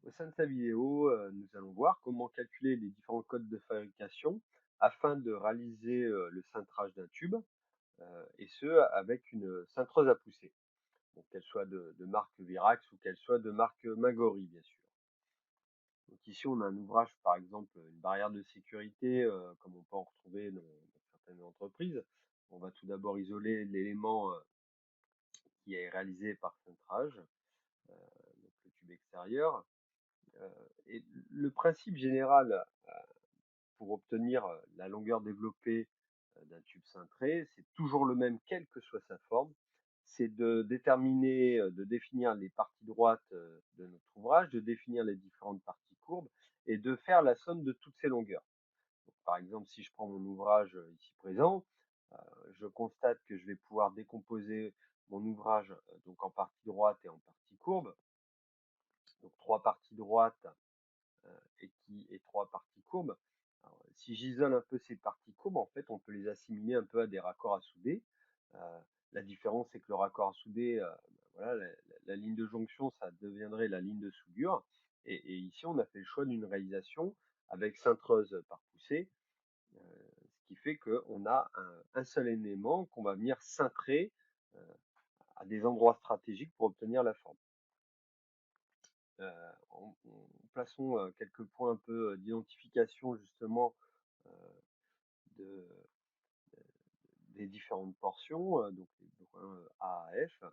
Au sein de sa vidéo, nous allons voir comment calculer les différents codes de fabrication afin de réaliser le cintrage d'un tube, et ce avec une cintreuse à pousser. Donc qu'elle soit de marque Virax ou qu'elle soit de marque Magori, bien sûr. Donc ici, on a un ouvrage, par exemple, une barrière de sécurité, comme on peut en retrouver dans certaines entreprises. On va tout d'abord isoler l'élément qui est réalisé par cintrage, donc le tube extérieur. Et le principe général pour obtenir la longueur développée d'un tube cintré, c'est toujours le même, quelle que soit sa forme. C'est de déterminer, de définir les parties droites de notre ouvrage, de définir les différentes parties courbes et de faire la somme de toutes ces longueurs. Donc, par exemple, si je prends mon ouvrage ici présent, je constate que je vais pouvoir décomposer mon ouvrage donc en partie droite et en partie courbe. Donc trois parties droites et trois parties courbes. Alors, si j'isole un peu ces parties courbes, en fait, on peut les assimiler un peu à des raccords à souder. Euh, la différence, c'est que le raccord à souder, voilà, la ligne de jonction, ça deviendrait la ligne de soudure. Et ici, on a fait le choix d'une réalisation avec cintreuse par poussée, ce qui fait qu'on a un seul élément qu'on va venir cintrer euh, à des endroits stratégiques pour obtenir la forme. Plaçons quelques points un peu d'identification justement euh, de, des différentes portions, donc les points A à F.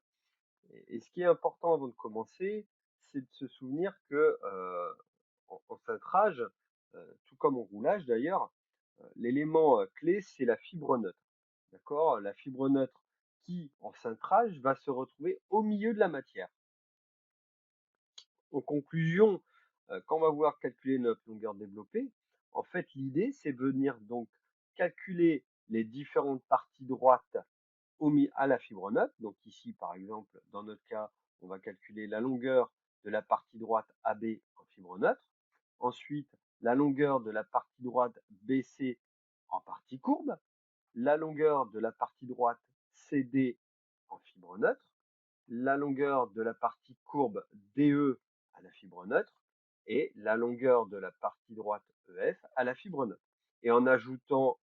Et ce qui est important avant de commencer, c'est de se souvenir que en cintrage, tout comme en roulage d'ailleurs, l'élément clé, c'est la fibre neutre. D'accord? La fibre neutre qui, en cintrage, va se retrouver au milieu de la matière. En conclusion, quand on va vouloir calculer notre longueur développée, en fait, l'idée, c'est venir donc calculer les différentes parties droites à la fibre neutre. Donc ici, par exemple, dans notre cas, on va calculer la longueur de la partie droite AB en fibre neutre. Ensuite, la longueur de la partie droite BC en partie courbe. La longueur de la partie droite CD en fibre neutre, la longueur de la partie courbe DE à la fibre neutre et la longueur de la partie droite EF à la fibre neutre. Et en ajoutant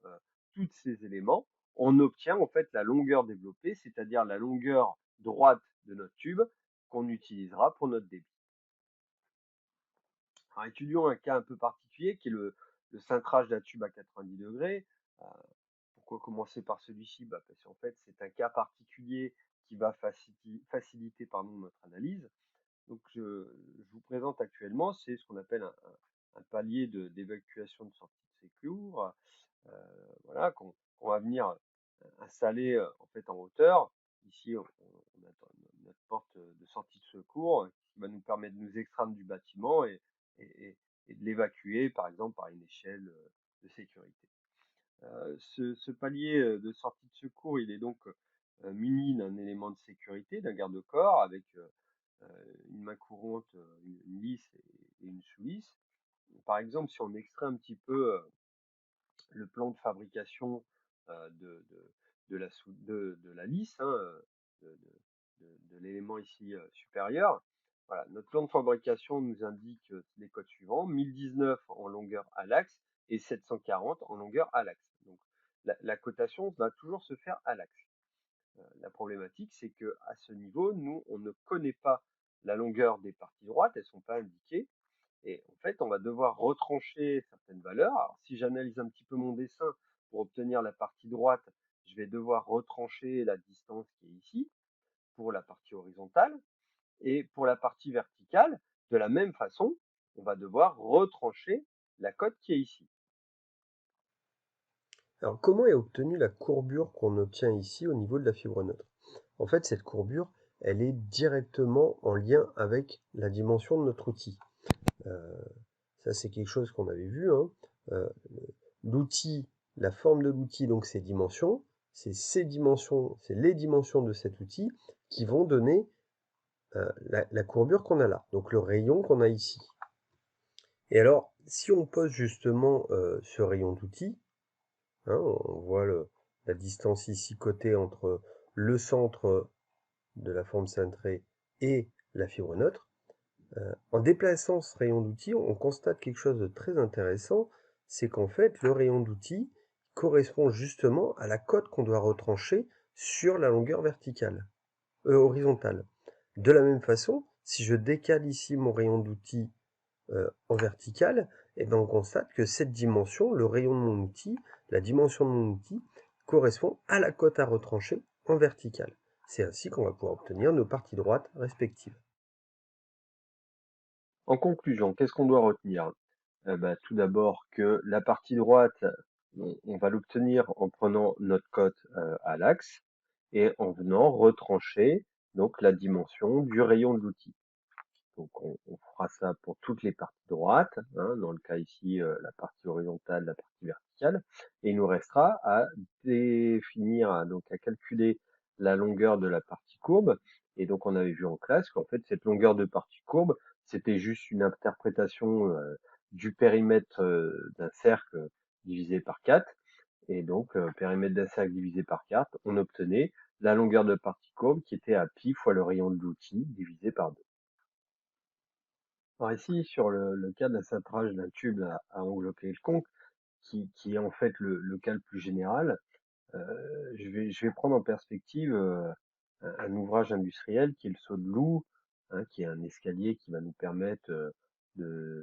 tous ces éléments, on obtient en fait la longueur développée, c'est-à-dire la longueur droite de notre tube qu'on utilisera pour notre débit. Alors, étudions un cas un peu particulier qui est le cintrage d'un tube à 90 degrés. Euh, Pourquoi commencer par celui-ci? Parce qu'en fait, c'est un cas particulier qui va faciliter notre analyse. Donc, je vous présente actuellement, c'est ce qu'on appelle un palier d'évacuation de sortie de secours, voilà, qu'on va venir installer en fait en hauteur. Ici, on a notre porte de sortie de secours qui va nous permettre de nous extraire du bâtiment et, et de l'évacuer, par exemple, par une échelle de sécurité. Ce palier de sortie de secours, il est donc muni d'un élément de sécurité, d'un garde-corps avec une main courante, une lisse et une sous-lisse. Par exemple, si on extrait un petit peu le plan de fabrication de la lisse, hein, de l'élément ici supérieur, voilà, notre plan de fabrication nous indique les codes suivants, 1019 en longueur à l'axe et 740 en longueur à l'axe. Donc la cotation va toujours se faire à l'axe. La problématique, c'est que à ce niveau, nous, on ne connaît pas la longueur des parties droites, elles ne sont pas indiquées. Et en fait, on va devoir retrancher certaines valeurs. Alors, si j'analyse un petit peu mon dessin pour obtenir la partie droite, je vais devoir retrancher la distance qui est ici pour la partie horizontale. Et pour la partie verticale, de la même façon, on va devoir retrancher la cote qui est ici. Alors, comment est obtenue la courbure qu'on obtient ici au niveau de la fibre neutre? En fait, cette courbure, elle est directement en lien avec la dimension de notre outil. Euh, Ça, c'est quelque chose qu'on avait vu, hein. Euh, L'outil, la forme de l'outil, donc ses dimensions, c'est les dimensions de cet outil qui vont donner la courbure qu'on a là, donc le rayon qu'on a ici. Et alors, si on pose justement ce rayon d'outil, hein, on voit la distance ici cotée entre le centre de la forme cintrée et la fibre neutre, En déplaçant ce rayon d'outil, on constate quelque chose de très intéressant, c'est qu'en fait, le rayon d'outil correspond justement à la cote qu'on doit retrancher sur la longueur verticale, horizontale. De la même façon, si je décale ici mon rayon d'outil en vertical, eh ben on constate que cette dimension, le rayon de mon outil, la dimension de mon outil, correspond à la cote à retrancher en vertical. C'est ainsi qu'on va pouvoir obtenir nos parties droites respectives. En conclusion, qu'est-ce qu'on doit retenir? Bah, tout d'abord que la partie droite, on va l'obtenir en prenant notre cote à l'axe et en venant retrancher donc la dimension du rayon de l'outil. Donc on fera ça pour toutes les parties droites, hein, dans le cas ici la partie horizontale, la partie verticale, et il nous restera à définir, donc à calculer la longueur de la partie courbe. Et donc on avait vu en classe qu'en fait cette longueur de partie courbe, c'était juste une interprétation du périmètre d'un cercle divisé par 4. Et donc périmètre d'un cercle divisé par 4, on obtenait la longueur de partie courbe qui était à pi fois le rayon de l'outil divisé par 2. Alors ici, sur le cas d'un cintrage d'un tube à angle quelconque, qui est en fait le cas le plus général, je vais prendre en perspective un ouvrage industriel qui est le saut de loup, hein, qui est un escalier qui va nous permettre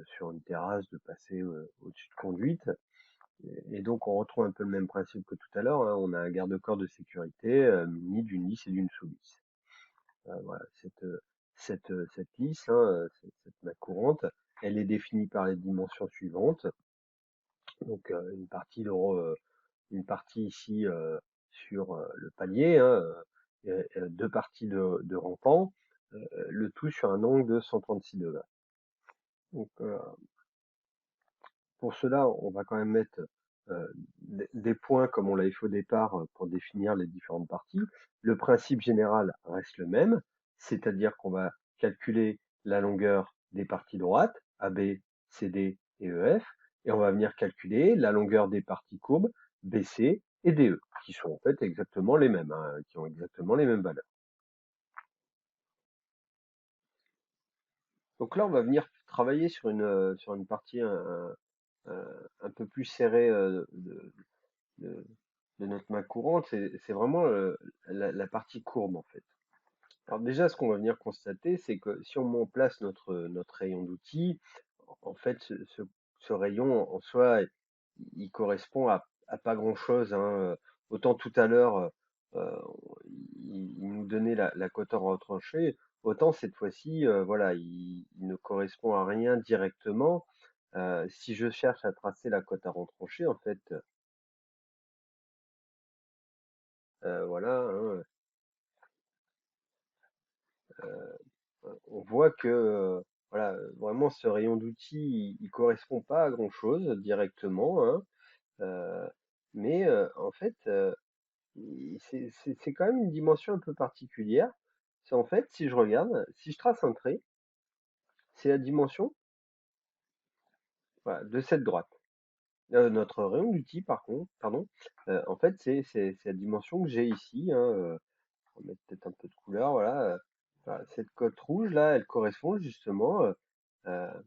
sur une terrasse de passer au-dessus de conduite. Et donc on retrouve un peu le même principe que tout à l'heure, hein. On a un garde-corps de sécurité muni d'une lisse et d'une sous-lisse. Voilà, cette lisse, hein, cette main courante, elle est définie par les dimensions suivantes. Donc une partie ici sur le palier, hein, deux parties de rampant, le tout sur un angle de 136 degrés. Donc pour cela, on va quand même mettre des points comme on l'avait fait au départ pour définir les différentes parties. Le principe général reste le même, c'est-à-dire qu'on va calculer la longueur des parties droites, AB, CD et EF, et on va venir calculer la longueur des parties courbes, BC et DE, qui sont en fait exactement les mêmes, hein, qui ont exactement les mêmes valeurs. Donc là, on va venir travailler sur une partie un peu plus serrée de, de notre main courante, c'est vraiment la partie courbe en fait. Alors déjà, ce qu'on va venir constater, c'est que si on place notre rayon d'outil, en fait, ce rayon en soi, il correspond à pas grand-chose, hein. Autant tout à l'heure, euh, il nous donnait la cote en retranché, autant cette fois-ci, voilà, il ne correspond à rien directement. Si je cherche à tracer la cote à retrancher, en fait, voilà, hein, on voit que voilà, vraiment ce rayon d'outils, il correspond pas à grand-chose directement, hein, mais en fait, c'est quand même une dimension un peu particulière. C'est en fait, si je regarde, si je trace un trait, c'est la dimension voilà, de cette droite. Notre rayon d'outils, par contre, pardon, en fait, c'est la dimension que j'ai ici, hein, on va mettre peut-être un peu de couleur, voilà. Voilà, cette cote rouge là, elle correspond justement euh,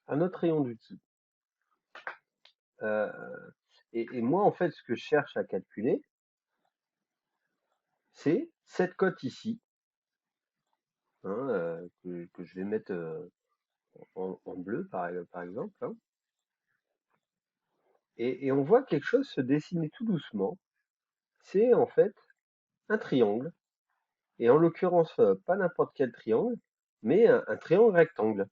à notre rayon d'outils. Euh, et moi, en fait, ce que je cherche à calculer, c'est cette cote ici, hein, que je vais mettre en bleu, par exemple, hein. Et on voit quelque chose se dessiner tout doucement. C'est en fait un triangle, et en l'occurrence, pas n'importe quel triangle, mais un triangle rectangle.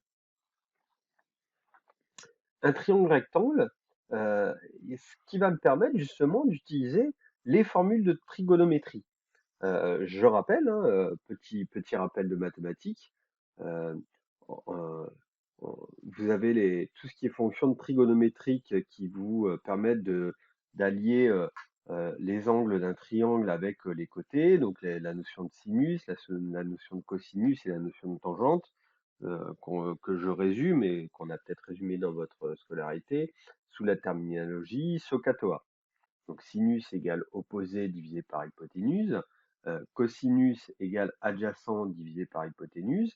Un triangle rectangle, euh, ce qui va me permettre justement d'utiliser les formules de trigonométrie. Je rappelle, hein, petit rappel de mathématiques, euh, en- vous avez tout ce qui est fonction de trigonométrique qui vous permettent d'allier les angles d'un triangle avec les côtés, donc la notion de sinus, la notion de cosinus et la notion de tangente, que je résume et qu'on a peut-être résumé dans votre scolarité sous la terminologie SOHCAHTOA. Donc sinus égale opposé divisé par hypoténuse, cosinus égale adjacent divisé par hypoténuse,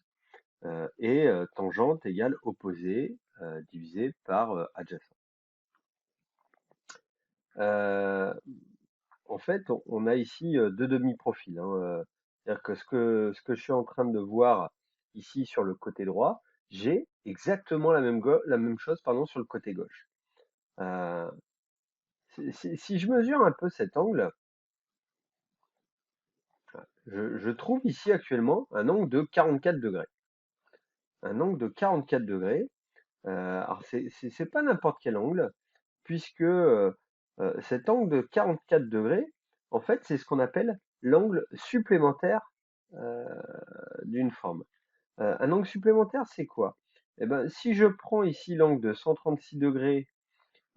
et tangente égale opposé divisé par adjacent. Euh, En fait, on a ici deux demi-profils, hein, c'est-à-dire que ce que je suis en train de voir ici sur le côté droit, j'ai exactement la même chose, pardon, sur le côté gauche. Euh, si je mesure un peu cet angle, je trouve ici actuellement un angle de 44 degrés. Un angle de 44 degrés. Alors c'est pas n'importe quel angle, puisque cet angle de 44 degrés, en fait, c'est ce qu'on appelle l'angle supplémentaire euh, d'une forme. Un angle supplémentaire, c'est quoi? Eh ben, si je prends ici l'angle de 136 degrés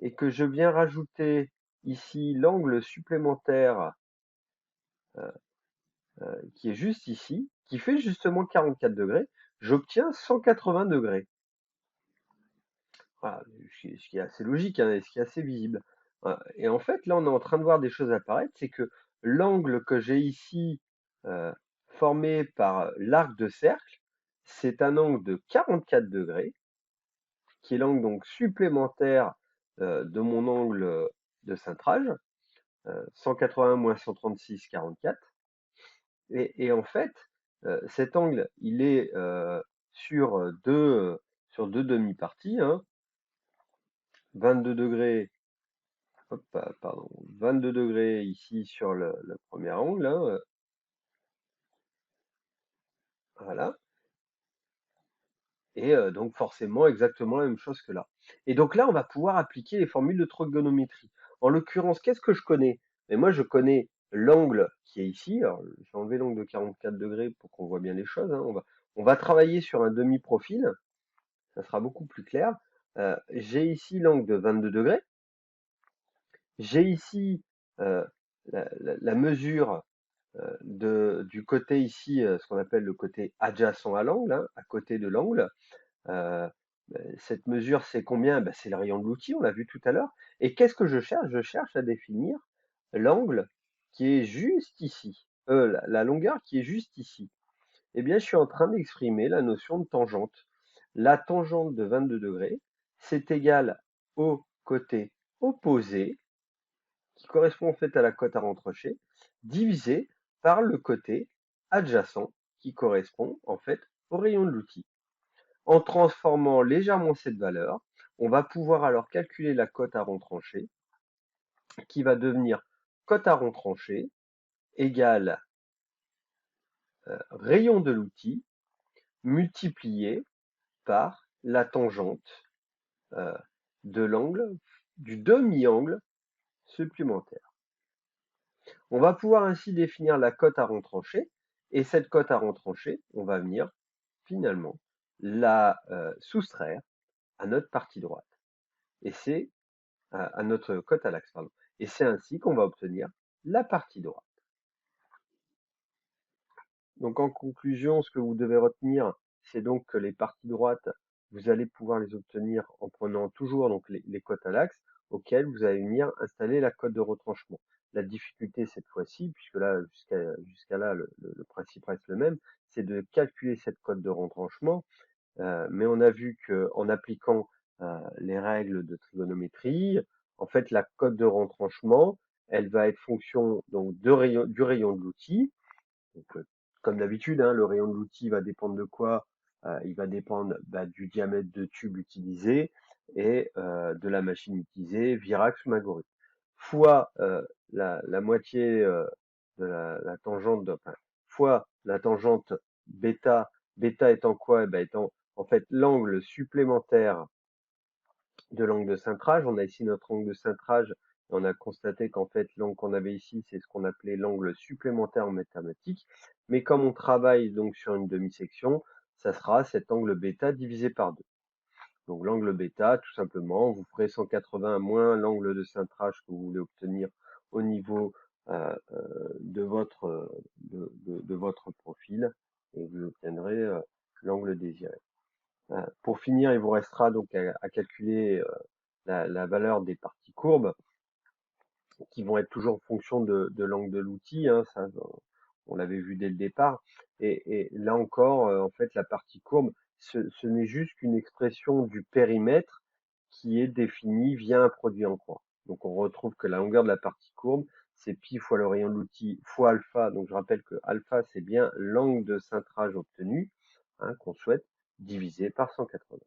et que je viens rajouter ici l'angle supplémentaire euh, qui est juste ici, qui fait justement 44 degrés, j'obtiens 180 degrés. Voilà, ce qui est assez logique, hein, et ce qui est assez visible. Et en fait, là, on est en train de voir des choses apparaître, c'est que l'angle que j'ai ici, formé par l'arc de cercle, c'est un angle de 44 degrés, qui est l'angle donc supplémentaire de mon angle de cintrage, 180 moins 136, 44. Et en fait, cet angle, il est sur deux demi-parties, hein, 22 degrés. Hop, pardon, 22 degrés ici sur le premier angle, hein, voilà. Et donc forcément exactement la même chose que là. Et donc là, on va pouvoir appliquer les formules de trigonométrie. En l'occurrence, qu'est-ce que je connais? Mais moi, je connais l'angle qui est ici. Alors, je vais enlever l'angle de 44 degrés pour qu'on voit bien les choses, hein. On va travailler sur un demi-profil, ça sera beaucoup plus clair. J'ai ici l'angle de 22 degrés. J'ai ici euh, la mesure du côté ici, ce qu'on appelle le côté adjacent à l'angle, hein, à côté de l'angle. Euh, cette mesure, c'est combien? Ben, c'est le rayon de l'outil, on l'a vu tout à l'heure. Et qu'est-ce que je cherche? Je cherche à définir l'angle qui est juste ici, la longueur qui est juste ici. Eh bien, je suis en train d'exprimer la notion de tangente. La tangente de 22 degrés, c'est égal au côté opposé, qui correspond en fait à la cote à retrancher, divisé par le côté adjacent, qui correspond en fait au rayon de l'outil. En transformant légèrement cette valeur, on va pouvoir alors calculer la cote à retrancher, qui va devenir cote à retrancher égale rayon de l'outil multiplié par la tangente euh, de l'angle, du demi-angle supplémentaire. On va pouvoir ainsi définir la cote à retrancher, et cette cote à retrancher, on va venir finalement la soustraire à notre partie droite. Et c'est à notre cote à l'axe, pardon. Et c'est ainsi qu'on va obtenir la partie droite. Donc en conclusion, ce que vous devez retenir, c'est donc que les parties droites, vous allez pouvoir les obtenir en prenant toujours donc les cotes à l'axe auxquelles vous allez venir installer la cote de retranchement. La difficulté cette fois-ci, puisque là jusqu'à là le principe reste le même, c'est de calculer cette cote de retranchement. Mais on a vu qu'en appliquant les règles de trigonométrie, en fait la cote de retranchement, elle va être fonction donc du rayon de l'outil. Donc, comme d'habitude, hein, le rayon de l'outil va dépendre de quoi? Il va dépendre du diamètre de tube utilisé et de la machine utilisée, Virax ou Magori, fois la moitié de la tangente, enfin, fois la tangente bêta, bêta étant quoi? Eh ben, étant en fait l'angle supplémentaire de l'angle de cintrage. On a ici notre angle de cintrage et on a constaté qu'en fait l'angle qu'on avait ici, c'est ce qu'on appelait l'angle supplémentaire en mathématiques. Mais comme on travaille donc sur une demi-section, ça sera cet angle bêta divisé par 2. Donc l'angle bêta, tout simplement, vous ferez 180 moins l'angle de cintrage que vous voulez obtenir au niveau de votre profil et vous obtiendrez l'angle désiré. Pour finir, il vous restera donc à calculer la valeur des parties courbes qui vont être toujours en fonction de l'angle de l'outil, hein, ça, On l'avait vu dès le départ. Et là encore, en fait, la partie courbe, ce n'est juste qu'une expression du périmètre qui est définie via un produit en croix. Donc on retrouve que la longueur de la partie courbe, c'est pi fois le rayon de l'outil fois alpha. Donc je rappelle que alpha, c'est bien l'angle de cintrage obtenu, hein, qu'on souhaite, divisé par 180.